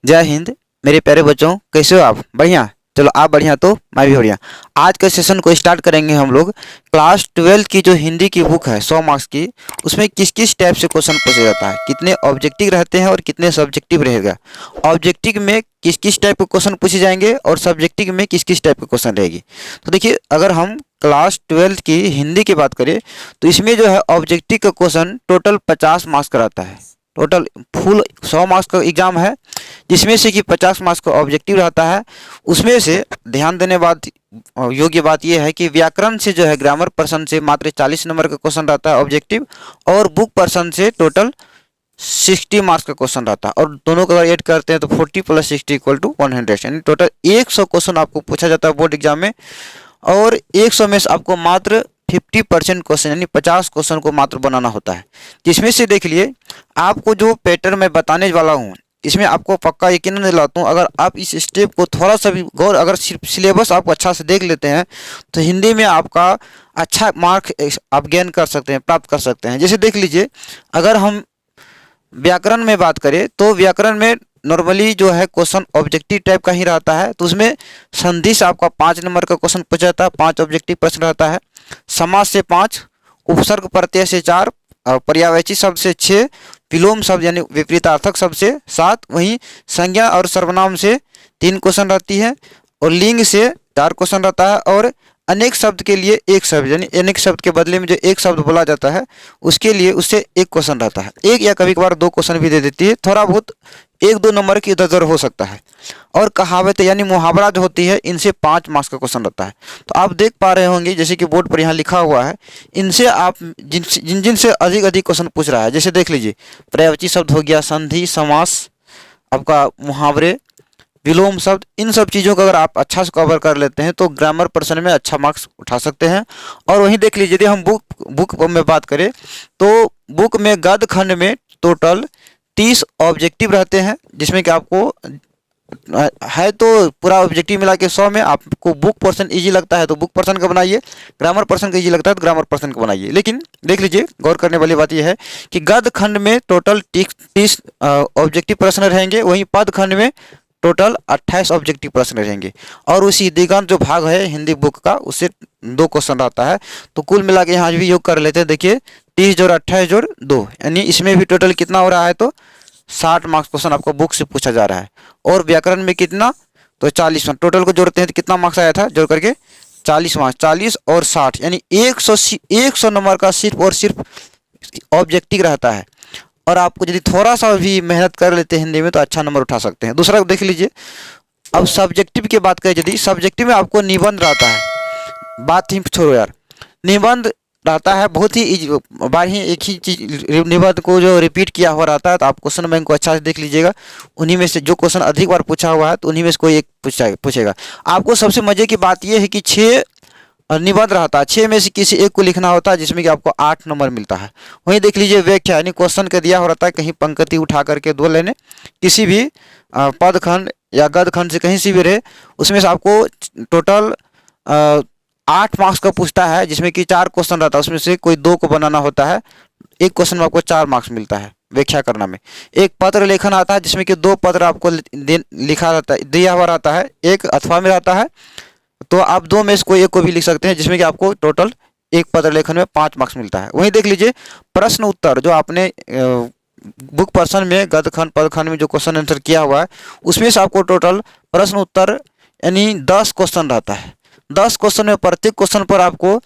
जय हिंद मेरे प्यारे बच्चों, कैसे हो आप? बढ़िया। चलो आप बढ़िया तो मैं भी बढ़िया। आज के सेशन को स्टार्ट करेंगे हम लोग। क्लास 12 की जो हिंदी की बुक है 100 मार्क्स की, उसमें किस किस टाइप से क्वेश्चन पूछा जाता है, कितने ऑब्जेक्टिव रहते हैं और कितने सब्जेक्टिव रहेगा। ऑब्जेक्टिव में किस किस टाइप के क्वेश्चन पूछे जाएंगे और सब्जेक्टिव में किस किस टाइप के क्वेश्चन रहेगी। तो देखिए, अगर हम क्लास 12 की हिंदी की बात करें तो इसमें जो है ऑब्जेक्टिव का क्वेश्चन टोटल 50 मार्क्स का रहता है। टोटल फुल 100 मार्क्स का एग्जाम है, जिसमें से कि 50 मार्क्स का ऑब्जेक्टिव रहता है। उसमें से ध्यान देने बात योग्य बात यह है कि व्याकरण से जो है ग्रामर पर्सन से मात्र 40 नंबर का क्वेश्चन रहता है ऑब्जेक्टिव, और बुक पर्सन से टोटल 60 मार्क्स का क्वेश्चन रहता है। और दोनों को अगर ऐड करते हैं तो 40 + 60 = 100, यानी टोटल 100 क्वेश्चन आपको पूछा जाता है बोर्ड एग्जाम में। और 100 में से आपको मात्र 50% क्वेश्चन यानी 50 क्वेश्चन को मात्र बनाना होता है। जिसमें से देख लिए, आपको जो पैटर्न मैं बताने वाला हूँ इसमें आपको पक्का यकीन दिलाता हूँ, अगर आप इस स्टेप को थोड़ा सा भी गौर, अगर सिर्फ सिलेबस आप अच्छा से देख लेते हैं तो हिंदी में आपका अच्छा मार्क आप गेन कर सकते हैं, प्राप्त कर सकते हैं। जैसे देख लीजिए, अगर हम व्याकरण में बात करें तो व्याकरण में नॉर्मली जो है क्वेश्चन ऑब्जेक्टिव टाइप का ही रहता है। तो उसमें संधि से आपका 5 नंबर का क्वेश्चन पूछा जाता है, 5 ऑब्जेक्टिव प्रश्न रहता है। समास से 5, उपसर्ग प्रत्यय से 4, पर्यायवाची शब्द से 6, विलोम शब्द यानी विपरीतार्थक शब्द से 7, वहीं संज्ञा और सर्वनाम से 3 क्वेश्चन रहती है, और लिंग से 4 क्वेश्चन रहता है, और अनेक शब्द के लिए एक शब्द यानी अनेक शब्द के बदले में जो एक शब्द बोला जाता है उसके लिए उससे एक क्वेश्चन रहता है। एक या कभी कभार 2 क्वेश्चन भी दे देती है, थोड़ा बहुत 1-2 नंबर की इधर उधर हो सकता है। और कहावत यानी मुहावरा जो होती है, इनसे 5 मार्क्स का क्वेश्चन रहता है। तो आप देख पा रहे होंगे जैसे कि बोर्ड पर यहाँ लिखा हुआ है, इनसे आप जिन जिन से अधिक अधिक क्वेश्चन पूछ रहा है। जैसे देख लीजिए, पर्यायवाची शब्द हो गया, संधि, समास, आपका मुहावरे, विलोम शब्द, इन सब चीज़ों को अगर आप अच्छा से कवर कर लेते हैं तो ग्रामर पर्सन में अच्छा मार्क्स उठा सकते हैं। और वहीं देख लीजिए, यदि हम बुक में बात करें तो बुक में गद्य खंड में टोटल 30 ऑब्जेक्टिव रहते हैं, जिसमें कि आपको है तो पूरा ऑब्जेक्टिव मिला के 100 में आपको बुक पर्सन इजी लगता है तो बुक पर्सन का बनाइए, ग्रामर पर्सन का इजी लगता है तो ग्रामर पर्सन का बनाइए। लेकिन देख लीजिए, गौर करने वाली बात यह है कि गद्य खंड में टोटल 30 ऑब्जेक्टिव प्रश्न रहेंगे, वहीं पद खंड में टोटल 28 ऑब्जेक्टिव प्रश्न रहेंगे। और उसी दिगंत जो भाग है हिंदी बुक का, उससे 2 क्वेश्चन रहता है। तो कुल मिला के यहाँ भी योग कर लेते हैं। देखिए, 30 जोड़ 28 जोड़ 2, यानी इसमें भी टोटल कितना हो रहा है तो 60 मार्क्स क्वेश्चन आपको बुक से पूछा जा रहा है। और व्याकरण में कितना तो 40 मार्क्स, टोटल को जोड़ते हैं तो कितना मार्क्स आया था, जोड़ करके 40 मार्क्स, 40 और 60 यानी 100 नंबर का सिर्फ और सिर्फ ऑब्जेक्टिव रहता है। और आपको यदि थोड़ा सा भी मेहनत कर लेते हैं हिंदी में तो अच्छा नंबर उठा सकते हैं। दूसरा देख लीजिए, अब सब्जेक्टिव की बात करें, यदि सब्जेक्टिव में आपको निबंध रहता है, बात ही छोड़ो यार, निबंध रहता है बहुत ही बार ही एक ही चीज निबंध को जो रिपीट किया हुआ रहता है। तो आप क्वेश्चन बैंक को अच्छा से देख लीजिएगा, उन्हीं में से जो क्वेश्चन अधिक बार पूछा हुआ है तो उन्हीं में से कोई एक पूछेगा। आपको सबसे मजे की बात यह है कि 6 निबंध रहता है, 6 में से किसी एक को लिखना होता है, जिसमें कि आपको 8 नंबर मिलता है। वहीं देख लीजिए, व्याख्या यानी क्वेश्चन का दिया हो रहता है, कहीं पंक्ति उठा करके 2 लेने, किसी भी पद खंड या गद्य खंड से कहीं से भी रहे, उसमें से आपको टोटल 8 मार्क्स का पूछता है, जिसमें कि 4 क्वेश्चन रहता है, उसमें से कोई 2 को बनाना होता है। एक क्वेश्चन में आपको 4 मार्क्स मिलता है व्याख्या करना में। एक पत्र लेखन आता है, जिसमें कि 2 पत्र आपको लिखा रहता है, दिया हुआ रहता है, एक अथवा में रहता है, तो आप 2 में से कोई एक को भी लिख सकते हैं, जिसमें कि आपको टोटल एक पत्र लेखन में 5 मार्क्स मिलता है। वहीं देख लीजिए, प्रश्न उत्तर जो आपने बुक पर्सन में गद्य खंड पद खंड में जो क्वेश्चन आंसर किया हुआ है, उसमें से आपको टोटल प्रश्न उत्तर यानी 10 क्वेश्चन रहता है। 10 क्वेश्चन में प्रत्येक क्वेश्चन पर आपको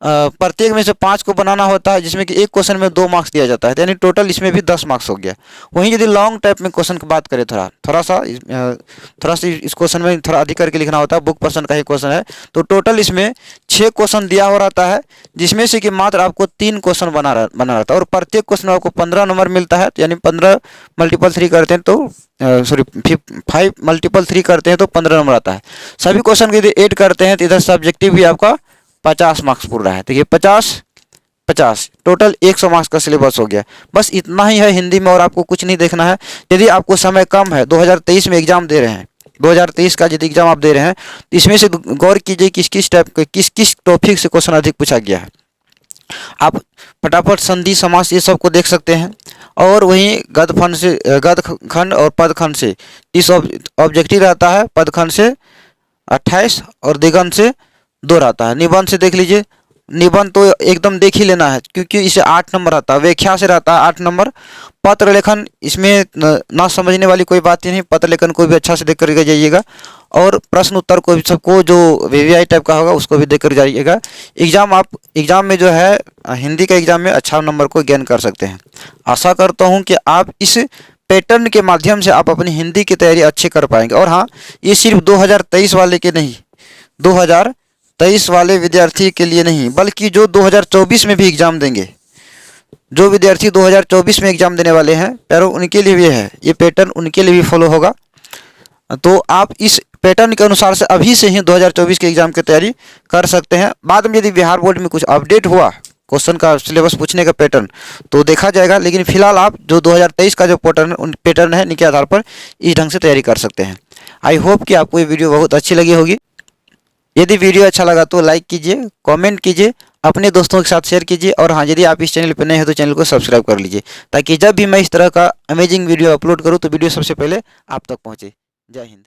प्रत्येक में से 5 को बनाना होता है, जिसमें कि एक क्वेश्चन में 2 मार्क्स दिया जाता है, यानी टोटल इसमें भी 10 मार्क्स हो गया। वहीं यदि लॉन्ग टाइप में क्वेश्चन की बात करें, थोड़ा सा इस क्वेश्चन में थोड़ा अधिक करके लिखना होता है, बुक पर्सन का ही क्वेश्चन है, तो टोटल इसमें 6 क्वेश्चन दिया हो रहता है, जिसमें से कि मात्र आपको 3 क्वेश्चन बना रहता है। और प्रत्येक क्वेश्चन में आपको 15 नंबर मिलता है, यानी 15 × 3 करते हैं तो 5 × 3 करते हैं तो 15 नंबर आता है। सभी क्वेश्चन को यदि ऐड करते हैं तो इधर सब्जेक्टिव भी आपका 50 मार्क्स पूरा है। देखिए, 50 टोटल 100 मार्क्स का सिलेबस हो गया। बस इतना ही है हिंदी में, और आपको कुछ नहीं देखना है। यदि आपको समय कम है, 2023 में एग्जाम दे रहे हैं, 2023 का यदि एग्जाम आप दे रहे हैं, तो इसमें से गौर कीजिए किस किस टाइप के किस किस टॉपिक से क्वेश्चन अधिक पूछा गया है। आप फटाफट संधि समास ये सब को देख सकते हैं। और वहीं गद खंड और पद खंड से 30 ऑब्जेक्टिव रहता है, पद खंड से 28 और दिगंत से 2 रहता है। निबंध से देख लीजिए, निबंध तो एकदम देख ही लेना है क्योंकि इसे 8 नंबर आता है। व्याख्या से रहता है 8 नंबर। पत्र लेखन इसमें ना समझने वाली कोई बात ही नहीं, पत्र लेखन को भी अच्छा से देख करके जाइएगा। और प्रश्न उत्तर को भी सबको जो वीवीआई टाइप का होगा उसको भी देख कर जाइएगा। एग्जाम में जो है हिंदी का एग्जाम में अच्छा नंबर को गेन कर सकते हैं। आशा करता हूँ कि आप इस पैटर्न के माध्यम से आप अपनी हिंदी की तैयारी अच्छे कर पाएंगे। और हाँ, ये सिर्फ 2023 वाले के नहीं, 2023 वाले विद्यार्थी के लिए नहीं, बल्कि जो 2024 में भी एग्जाम देंगे, जो विद्यार्थी 2024 में एग्जाम देने वाले हैं पैरों, उनके लिए भी है ये पैटर्न, उनके लिए भी फॉलो होगा। तो आप इस पैटर्न के अनुसार से अभी से ही 2024 के एग्जाम की तैयारी कर सकते हैं। बाद में यदि बिहार बोर्ड में कुछ अपडेट हुआ क्वेश्चन का सिलेबस पूछने का पैटर्न तो देखा जाएगा, लेकिन फिलहाल आप जो 2023 का जो पैटर्न है इनके आधार पर इस ढंग से तैयारी कर सकते हैं। आई होप कि आपको ये वीडियो बहुत अच्छी लगी होगी। यदि वीडियो अच्छा लगा तो लाइक कीजिए, कमेंट कीजिए, अपने दोस्तों के साथ शेयर कीजिए। और हाँ, यदि आप इस चैनल पर नए हैं तो चैनल को सब्सक्राइब कर लीजिए, ताकि जब भी मैं इस तरह का अमेजिंग वीडियो अपलोड करूँ तो वीडियो सबसे पहले आप तक पहुँचे। जय हिंद।